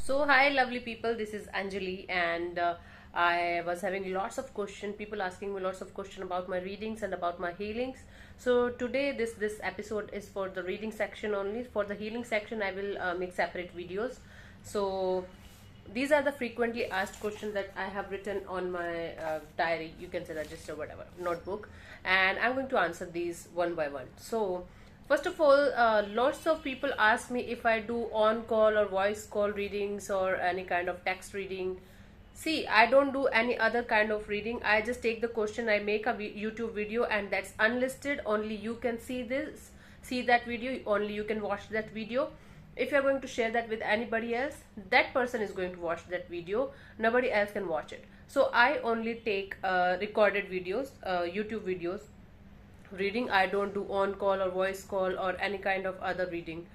So hi lovely people, this is Anjali and I was having lots of questions, people asking me lots of questions about my readings and about my healings. So today this episode is for the reading section only. For the healing section I will make separate videos. So these are the frequently asked questions that I have written on my diary, you can say register, whatever, notebook, and I'm going to answer these one by one. So first of all, lots of people ask me if I do on call or voice call readings or any kind of text reading. See, I don't do any other kind of reading. I just take the question, I make a YouTube video, and that's unlisted. Only you can see that video, only you can watch that video. If you're going to share that with anybody else, that person is going to watch that video. Nobody else can watch it. So I only take recorded videos, YouTube videos reading. I don't do on call or voice call or any kind of other reading.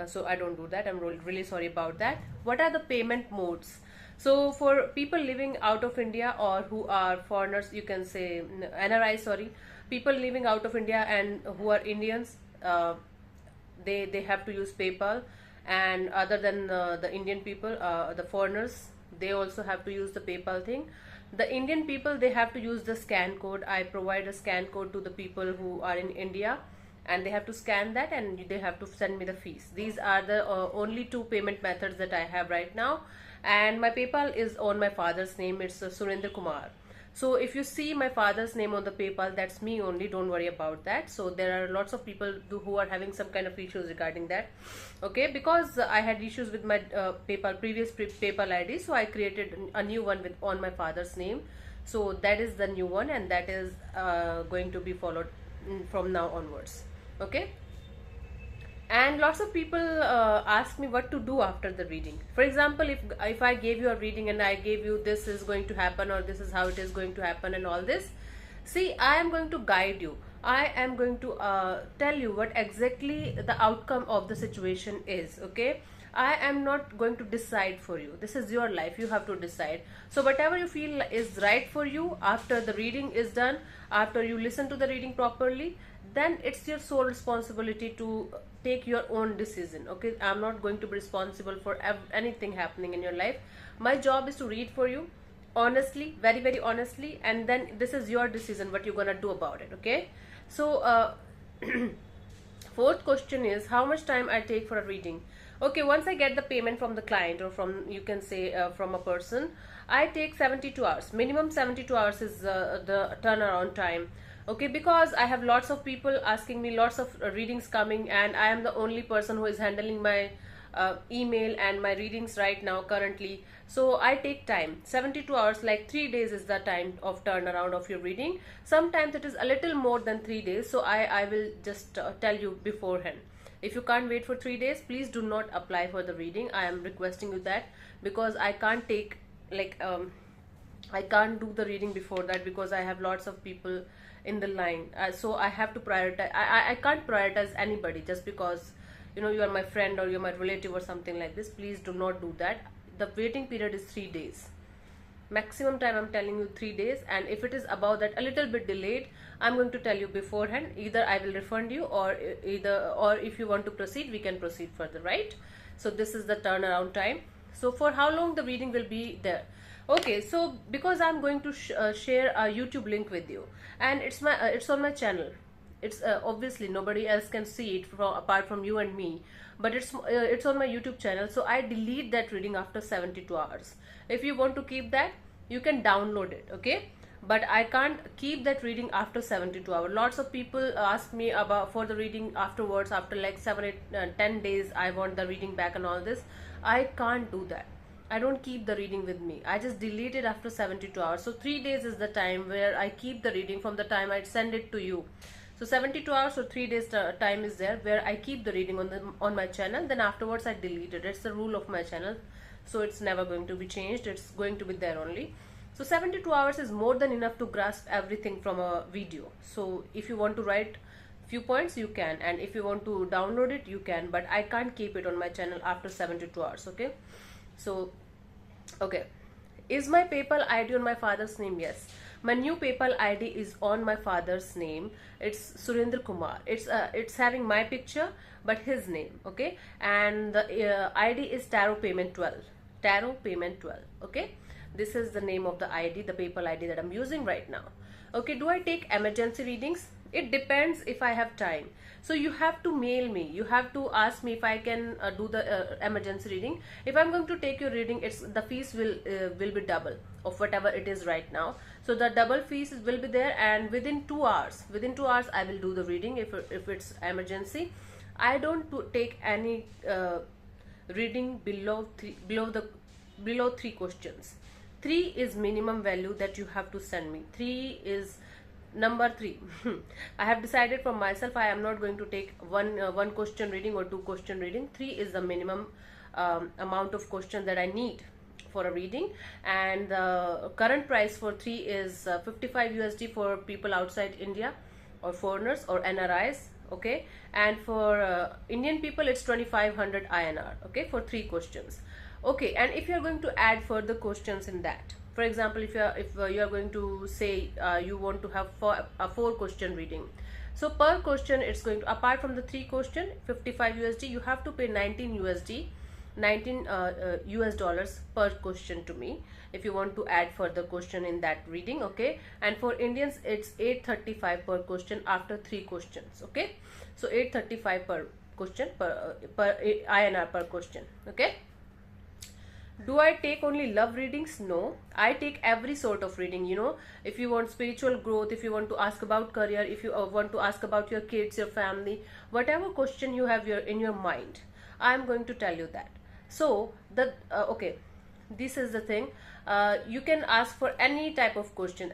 So I don't do that. I'm really sorry about that. What are the payment modes? So for people living out of India or who are foreigners, you can say NRI, sorry, people living out of India and who are Indians, they have to use PayPal. And other than the Indian people, the foreigners, they also have to use the PayPal thing. The Indian people, they have to use the scan code. I provide a scan code to the people who are in India, and they have to scan that and they have to send me the fees. These are the only two payment methods that I have right now, and my PayPal is on my father's name. It's Surendra Kumar. So if you see my father's name on the PayPal, that's me only, don't worry about that. So there are lots of people who are having some kind of issues regarding that. Okay, because I had issues with my previous PayPal ID, so I created a new one with on my father's name. So that is the new one, and that is going to be followed from now onwards. Okay. And lots of people ask me what to do after the reading. For example, if I gave you a reading and I gave you this is going to happen or this is how it is going to happen and all this, see, I am going to guide you. I am going to tell you what exactly the outcome of the situation is. Okay, I am not going to decide for you. This is your life, you have to decide. So whatever you feel is right for you after the reading is done, after you listen to the reading properly, then it's your sole responsibility to take your own decision. Okay, I'm not going to be responsible for anything happening in your life. My job is to read for you honestly, very very honestly, and then this is your decision what you're gonna do about it. Okay, so fourth question is how much time I take for a reading. Okay, once I get the payment from the client or from, you can say, from a person, I take 72 hours. Minimum 72 hours is the turnaround time. Okay, because I have lots of people asking me, lots of readings coming, and I am the only person who is handling my email and my readings right now currently. So I take time, 72 hours, like 3 days is the time of turnaround of your reading. Sometimes it is a little more than 3 days, so I will just tell you beforehand. If you can't wait for 3 days, please do not apply for the reading. I am requesting you that, because I can't take, like, I can't do the reading before that because I have lots of people in the line. So I have to prioritize. I can't prioritize anybody just because, you know, you are my friend or you're my relative or something like this. Please do not do that. The waiting period is 3 days. Maximum time, I'm telling you, 3 days. And if it is above that, a little bit delayed, I'm going to tell you beforehand. Either I will refund you, or if you want to proceed, we can proceed further, right? So this is the turnaround time. So for how long the reading will be there? Okay, so because I'm going to share a YouTube link with you, and it's on my channel. It's obviously nobody else can see it apart from you and me, but it's on my YouTube channel. So I delete that reading after 72 hours. If you want to keep that, you can download it. Okay, but I can't keep that reading after 72 hours. Lots of people ask me about for the reading afterwards, after like 7, 8, 10 days. I want the reading back and all this. I can't do that. I don't keep the reading with me. I just delete it after 72 hours. So 3 days is the time where I keep the reading from the time I send it to you. So 72 hours or 3 days time is there where I keep the reading on my channel. Then afterwards I delete it. It's the rule of my channel. So it's never going to be changed. It's going to be there only. So 72 hours is more than enough to grasp everything from a video. So if you want to write few points, you can, and if you want to download it, you can, but I can't keep it on my channel after 72 hours. Okay, so okay, is my PayPal ID on my father's name? Yes, my new PayPal ID is on my father's name. It's Surendra Kumar. It's having my picture but his name. Okay, and the ID is Taro Payment 12. Tarot Payment 12. Okay, this is the name of the ID, the PayPal ID that I'm using right now. Okay, do I take emergency readings? It depends if I have time. So you have to mail me, you have to ask me if I can do the emergency reading. If I'm going to take your reading, it's the fees will be double of whatever it is right now. So the double fees will be there, and within 2 hours I will do the reading if it's emergency. I don't take any reading below three questions. 3 is minimum value that you have to send me. 3 is number 3. I have decided for myself I am not going to take one question reading or 2 question reading. 3 is the minimum amount of questions that I need for a reading, and the current price for 3 is 55 USD for people outside India or foreigners or NRIs. Okay, and for Indian people it's 2500 INR. Okay, for 3 questions. Okay, and if you are going to add further questions in that, for example, if you are going to say you want to have a 4 question reading, so per question it's going to, apart from the 3 question 55 USD, you have to pay 19 USD, 19 US dollars per question to me if you want to add further question in that reading. Okay, and for Indians it's 835 per question after 3 questions. Okay, so 835 per question, per INR per question. Okay, do I take only love readings? No, I take every sort of reading. You know, if you want spiritual growth, if you want to ask about career, if you want to ask about your kids, your family, whatever question you have in your mind, I'm going to tell you that. So the okay, this is the thing. You can ask for any type of question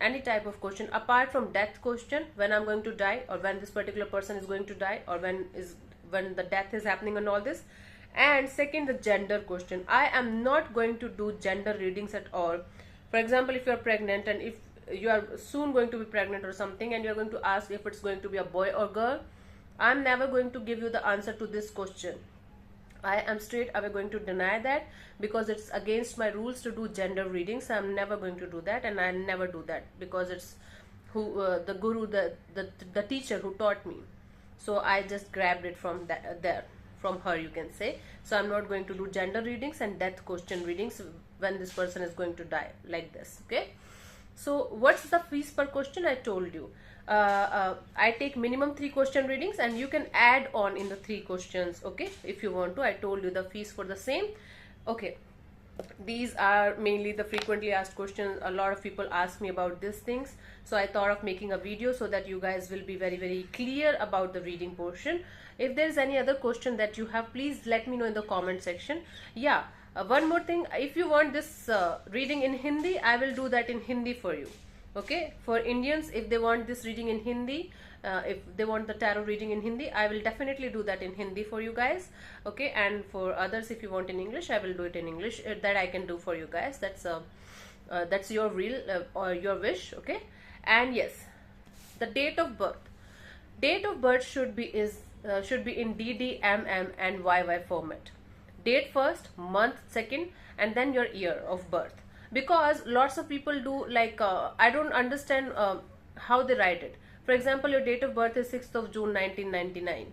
apart from death question, when I'm going to die, or when this particular person is going to die, or when the death is happening and all this. And second, the gender question. I am not going to do gender readings at all. For example, if you are pregnant and if you are soon going to be pregnant or something, and you are going to ask if it's going to be a boy or girl, I'm never going to give you the answer to this question. I am straight away going to deny that, because it's against my rules to do gender readings. I'm never going to do that, and I never do that because it's the guru, the teacher who taught me. So I just grabbed it from from her, you can say. So I'm not going to do gender readings and death question readings when this person is going to die like this. Okay, so what's the fees per question? I told you. I take minimum 3 question readings, and you can add on in the 3 questions. Okay, if you want to. I told you the fees for the same. Okay, these are mainly the frequently asked questions. A lot of people ask me about these things, so I thought of making a video so that you guys will be very clear about the reading portion. If there is any other question that you have, please let me know in the comment section. Yeah, one more thing, if you want this reading in Hindi, I will do that in Hindi for you. Okay, for Indians, if they want this reading in Hindi, if they want the tarot reading in Hindi, I will definitely do that in Hindi for you guys. Okay, and for others, if you want in English, I will do it in English. That I can do for you guys. That's your real or your wish. Okay, and yes, the date of birth. Date of birth should be in DD, MM, and YY format. Date first, month second, and then your year of birth. Because lots of people do like I don't understand how they write it. For example, your date of birth is 6th of June 1999.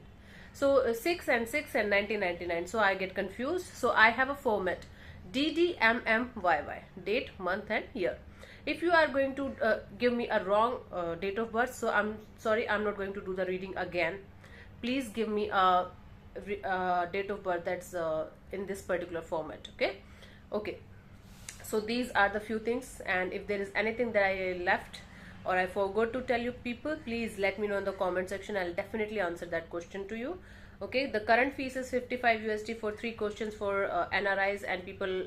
So 6 and 1999. So I get confused. So I have a format: DD, MM, YY, date, month, and year. If you are going to give me a wrong date of birth, so I'm sorry, I'm not going to do the reading again. Please give me a date of birth that's in this particular format. Okay. So these are the few things, and if there is anything that I left or I forgot to tell you people, please let me know in the comment section. I'll definitely answer that question to you. Okay, the current fees is 55 USD for 3 questions for NRIs and people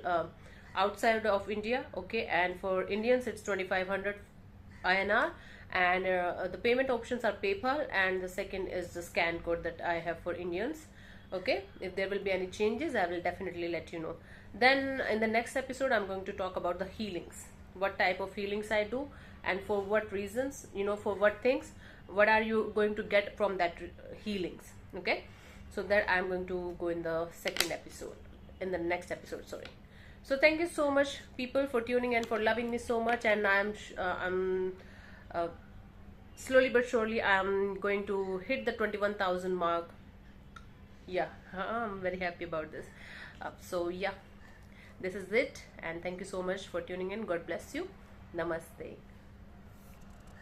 outside of India. Okay, and for Indians it's 2500 INR, and the payment options are PayPal, and the second is the scan code that I have for Indians. Okay, if there will be any changes, I will definitely let you know. Then in the next episode, I'm going to talk about the healings, what type of healings I do, and for what reasons, you know, for what things, what are you going to get from that healings. Okay, so that I'm going to go in the in the next episode, sorry. So thank you so much people for tuning in, for loving me so much, and I'm slowly but surely I'm going to hit the 21,000 mark. Yeah, I'm very happy about this. So yeah, This is it, and thank you so much for tuning in. God bless you. Namaste.